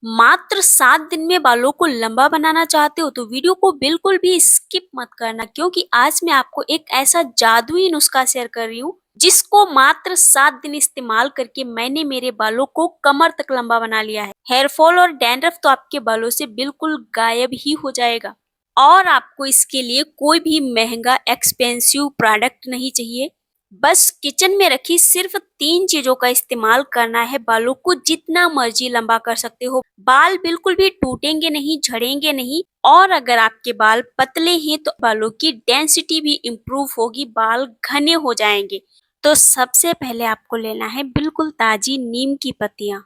मात्र 7 दिन में बालों को लंबा बनाना चाहते हो तो वीडियो को बिल्कुल भी स्किप मत करना, क्योंकि आज मैं आपको एक ऐसा जादुई नुस्खा शेयर कर रही हूँ जिसको मात्र 7 दिन इस्तेमाल करके मैंने मेरे बालों को कमर तक लंबा बना लिया है। हेयर फॉल और डैंड्रफ तो आपके बालों से बिल्कुल गायब ही हो जाएगा। और आपको इसके लिए कोई भी महंगा एक्सपेंसिव प्रोडक्ट नहीं चाहिए। बस किचन में रखी सिर्फ 3 चीजों का इस्तेमाल करना है। बालों को जितना मर्जी लंबा कर सकते हो। बाल बिल्कुल भी टूटेंगे नहीं, झड़ेंगे नहीं। और अगर आपके बाल पतले हैं तो बालों की डेंसिटी भी इम्प्रूव होगी, बाल घने हो जाएंगे। तो सबसे पहले आपको लेना है बिल्कुल ताजी नीम की पत्तियां।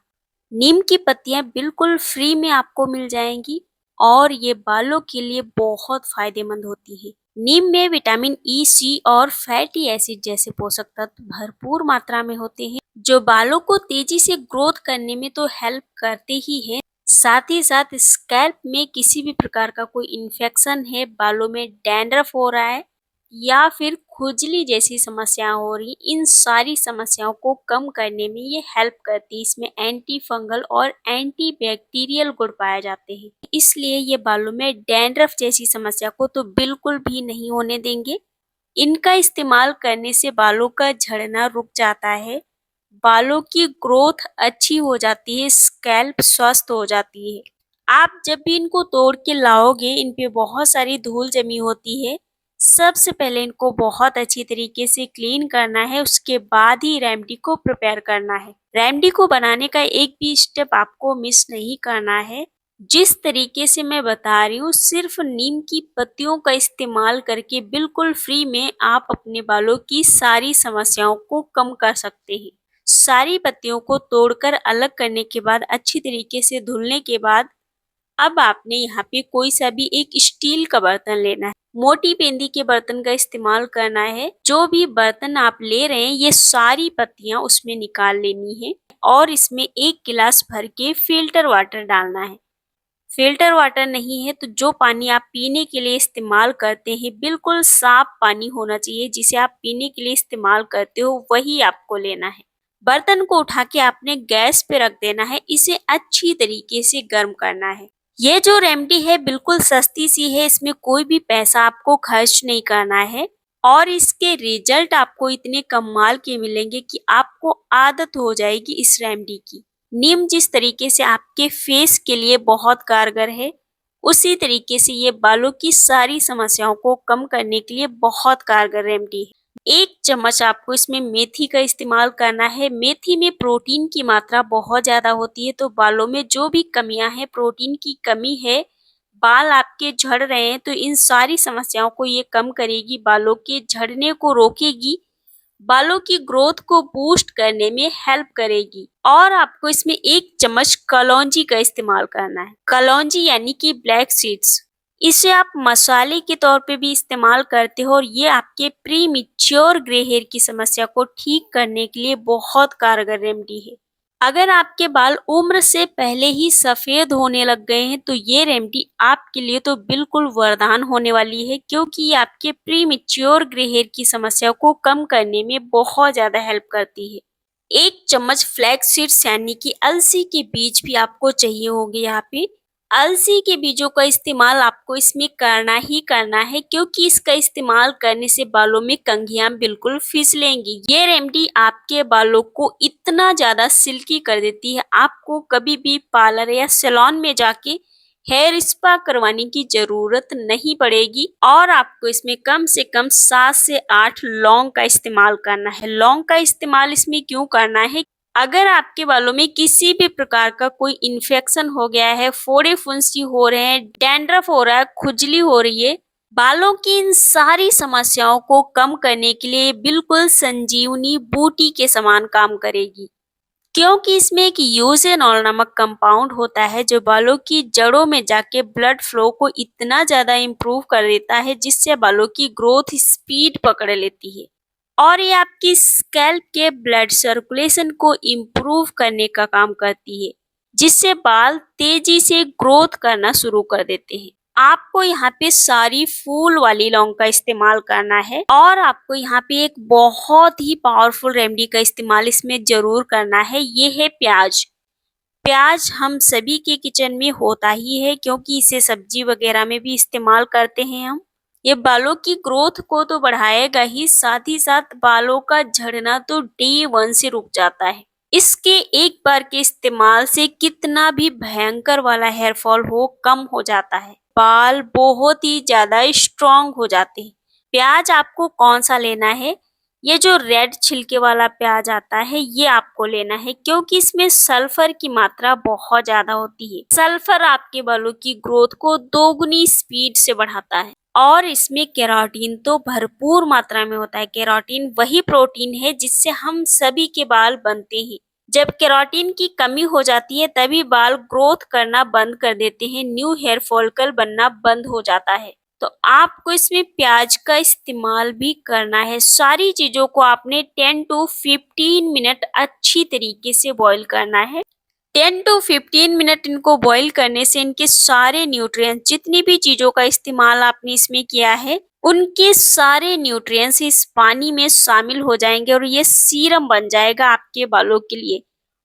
नीम की पत्तियां बिल्कुल फ्री में आपको मिल जाएंगी और ये बालों के लिए बहुत फायदेमंद होती है। नीम में विटामिन ई, सी और फैटी एसिड जैसे पोषक तत्व भरपूर मात्रा में होते हैं, जो बालों को तेजी से ग्रोथ करने में तो हेल्प करते ही हैं, साथ ही साथ स्कैल्प में किसी भी प्रकार का कोई इन्फेक्शन है, बालों में डैंड्रफ हो रहा है या फिर खुजली जैसी समस्या हो रही, इन सारी समस्याओं को कम करने में ये हेल्प करती है। इसमें एंटी फंगल और एंटी बैक्टीरियल गुण पाए जाते हैं, इसलिए ये बालों में डैंड्रफ जैसी समस्या को तो बिल्कुल भी नहीं होने देंगे। इनका इस्तेमाल करने से बालों का झड़ना रुक जाता है, बालों की ग्रोथ अच्छी हो जाती है, स्कैल्प स्वस्थ हो जाती है। आप जब भी इनको तोड़ के लाओगे, इन पे बहुत सारी धूल जमी होती है। सबसे पहले इनको बहुत अच्छी तरीके से क्लीन करना है, उसके बाद ही रेमेडी को प्रिपेयर करना है। रेमेडी को बनाने का एक भी स्टेप आपको मिस नहीं करना है। जिस तरीके से मैं बता रही हूँ, सिर्फ नीम की पत्तियों का इस्तेमाल करके बिल्कुल फ्री में आप अपने बालों की सारी समस्याओं को कम कर सकते हैं। सारी पत्तियों को तोड़कर अलग करने के बाद अच्छी तरीके से धुलने के बाद अब आपने यहाँ पे कोई सा भी एक स्टील का बर्तन लेना है। मोटी पेंदी के बर्तन का इस्तेमाल करना है। जो भी बर्तन आप ले रहे हैं, ये सारी पत्तियां उसमें निकाल लेनी है और इसमें 1 गिलास भर के फिल्टर वाटर डालना है। फिल्टर वाटर नहीं है तो जो पानी आप पीने के लिए इस्तेमाल करते हैं, बिल्कुल साफ पानी होना चाहिए। जिसे आप पीने के लिए इस्तेमाल करते हो वही आपको लेना है। बर्तन को उठा के आपने गैस पे रख देना है, इसे अच्छी तरीके से गर्म करना है। ये जो रेमेडी है बिल्कुल सस्ती सी है, इसमें कोई भी पैसा आपको खर्च नहीं करना है और इसके रिजल्ट आपको इतने कमाल के मिलेंगे कि आपको आदत हो जाएगी इस रेमेडी की। नीम जिस तरीके से आपके फेस के लिए बहुत कारगर है, उसी तरीके से ये बालों की सारी समस्याओं को कम करने के लिए बहुत कारगर रेमेडी है। 1 चम्मच आपको इसमें मेथी का इस्तेमाल करना है। मेथी में प्रोटीन की मात्रा बहुत ज़्यादा होती है, तो बालों में जो भी कमियां हैं, प्रोटीन की कमी है, बाल आपके झड़ रहे हैं, तो इन सारी समस्याओं को ये कम करेगी, बालों के झड़ने को रोकेगी, बालों की ग्रोथ को बूस्ट करने में हेल्प करेगी। और आपको इसमें 1 चम्मच कलौंजी का इस्तेमाल करना है। कलौंजी यानी कि ब्लैक सीड्स, इसे आप मसाले के तौर पे भी इस्तेमाल करते हो और ये आपके प्री मैच्योर ग्रे हेयर की समस्या को ठीक करने के लिए बहुत कारगर रेमेडी है। अगर आपके बाल उम्र से पहले ही सफेद होने लग गए हैं तो ये रेमेडी आपके लिए तो बिल्कुल वरदान होने वाली है, क्योंकि ये आपके प्री मैच्योर ग्रे हेयर की समस्या को कम करने में बहुत ज्यादा हेल्प करती है। 1 चम्मच फ्लैक्स सीड्स यानी कि अलसी के बीज भी आपको चाहिए होंगे। यहाँ पे अलसी के बीजों का इस्तेमाल आपको इसमें करना ही करना है, क्योंकि इसका इस्तेमाल करने से बालों में कंघियां बिल्कुल फिसलेंगी। ये रेमेडी आपके बालों को इतना ज्यादा सिल्की कर देती है, आपको कभी भी पार्लर या सैलून में जाके हेयर स्पा करवाने की जरूरत नहीं पड़ेगी। और आपको इसमें कम से कम 7 से 8 लौंग का इस्तेमाल करना है। लौंग का इस्तेमाल इसमें क्यों करना है? अगर आपके बालों में किसी भी प्रकार का कोई इन्फेक्शन हो गया है, फोड़े फुंसी हो रहे हैं, डैंड्रफ हो रहा है, खुजली हो रही है, बालों की इन सारी समस्याओं को कम करने के लिए बिल्कुल संजीवनी बूटी के समान काम करेगी, क्योंकि इसमें एक यूजेनॉल नामक कंपाउंड होता है जो बालों की जड़ों में जाके ब्लड फ्लो को इतना ज्यादा इम्प्रूव कर देता है, जिससे बालों की ग्रोथ स्पीड पकड़ लेती है और ये आपकी स्कैल्प के ब्लड सर्कुलेशन को इम्प्रूव करने का काम करती है, जिससे बाल तेजी से ग्रोथ करना शुरू कर देते हैं। आपको यहाँ पे सारी फूल वाली लौंग का इस्तेमाल करना है और आपको यहाँ पे एक बहुत ही पावरफुल रेमेडी का इस्तेमाल इसमें जरूर करना है, ये है प्याज। प्याज हम सभी के किचन में होता ही है क्योंकि इसे सब्जी वगैरह में भी इस्तेमाल करते हैं हम। ये बालों की ग्रोथ को तो बढ़ाएगा ही साथ बालों का झड़ना तो डे 1 से रुक जाता है। इसके एक बार के इस्तेमाल से कितना भी भयंकर वाला हेयर फॉल हो कम हो जाता है। बाल बहुत ही ज्यादा स्ट्रॉन्ग हो जाते हैं। प्याज आपको कौन सा लेना है? ये जो रेड छिलके वाला प्याज आता है ये आपको लेना है क्योंकि इसमें सल्फर की मात्रा बहुत ज्यादा होती है। सल्फर आपके बालों की ग्रोथ को दोगुनी स्पीड से बढ़ाता है और इसमें केराटिन तो भरपूर मात्रा में होता है। केराटिन वही प्रोटीन है जिससे हम सभी के बाल बनते हैं। जब केराटिन की कमी हो जाती है तभी बाल ग्रोथ करना बंद कर देते हैं, न्यू हेयर फॉलिकल बनना बंद हो जाता है। तो आपको इसमें प्याज का इस्तेमाल भी करना है। सारी चीजों को आपने 10 टू 15 मिनट अच्छी तरीके से बॉईल करना है। 10 टू 15 मिनट इनको बॉईल करने से इनके सारे न्यूट्रिएंट्स, जितनी भी चीजों का इस्तेमाल आपने इसमें किया है, उनके सारे न्यूट्रिएंट्स इस पानी में शामिल हो जाएंगे और ये सीरम बन जाएगा आपके बालों के लिए।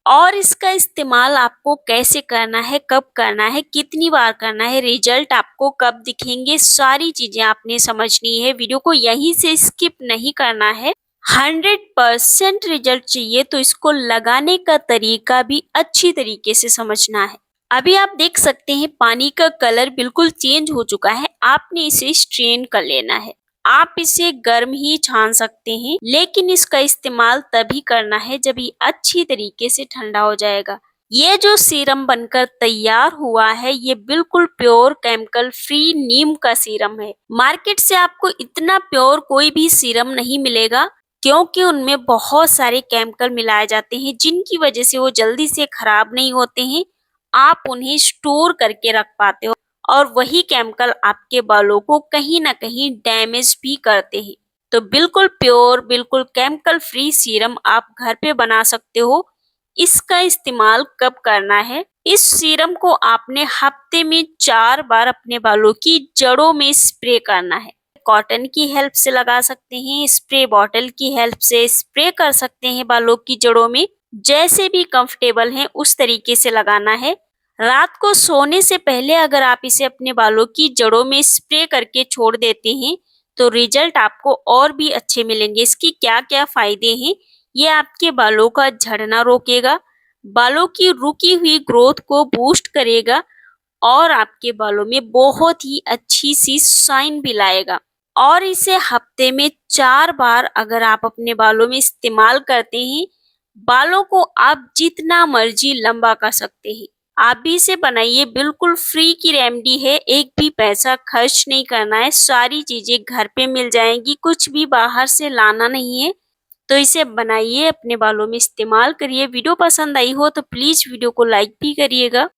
और इसका इस्तेमाल आपको कैसे करना है, कब करना है, कितनी बार करना है, रिजल्ट आपको कब दिखेंगे, सारी चीजें आपने समझनी है। वीडियो को यहीं से स्किप नहीं करना है। 100% रिजल्ट चाहिए तो इसको लगाने का तरीका भी अच्छी तरीके से समझना है। अभी आप देख सकते हैं पानी का कलर बिल्कुल चेंज हो चुका है। आपने इसे स्ट्रेन कर लेना है। आप इसे गर्म ही छान सकते हैं लेकिन इसका इस्तेमाल तभी करना है जब ये अच्छी तरीके से ठंडा हो जाएगा। ये जो सीरम बनकर तैयार हुआ है ये बिल्कुल प्योर केमिकल फ्री नीम का सीरम है। मार्केट से आपको इतना प्योर कोई भी सीरम नहीं मिलेगा क्योंकि उनमें बहुत सारे केमिकल मिलाए जाते हैं जिनकी वजह से वो जल्दी से खराब नहीं होते हैं। आप उन्हें स्टोर करके रख पाते हो और वही केमिकल आपके बालों को कहीं ना कहीं डैमेज भी करते हैं। तो बिल्कुल प्योर, बिल्कुल केमिकल फ्री सीरम आप घर पे बना सकते हो। इसका इस्तेमाल कब करना है? इस सीरम को आपने हफ्ते में 4 बार अपने बालों की जड़ों में स्प्रे करना है। कॉटन की हेल्प से लगा सकते हैं, स्प्रे बॉटल की हेल्प से स्प्रे कर सकते हैं बालों की जड़ों में। जैसे भी कंफर्टेबल है उस तरीके से लगाना है। रात को सोने से पहले अगर आप इसे अपने बालों की जड़ों में स्प्रे करके छोड़ देते हैं तो रिजल्ट आपको और भी अच्छे मिलेंगे। इसकी क्या क्या फायदे हैं? ये आपके बालों का झड़ना रोकेगा, बालों की रुकी हुई ग्रोथ को बूस्ट करेगा और आपके बालों में बहुत ही अच्छी सी शाइन भी लाएगा। और इसे हफ्ते में 4 बार अगर आप अपने बालों में इस्तेमाल करते हैं, बालों को आप जितना मर्जी लंबा कर सकते हैं। आप भी इसे बनाइए, बिल्कुल फ्री की रेमेडी है, एक भी पैसा खर्च नहीं करना है, सारी चीजें घर पे मिल जाएंगी, कुछ भी बाहर से लाना नहीं है। तो इसे बनाइए, अपने बालों में इस्तेमाल करिए। वीडियो पसंद आई हो तो प्लीज वीडियो को लाइक भी करिएगा।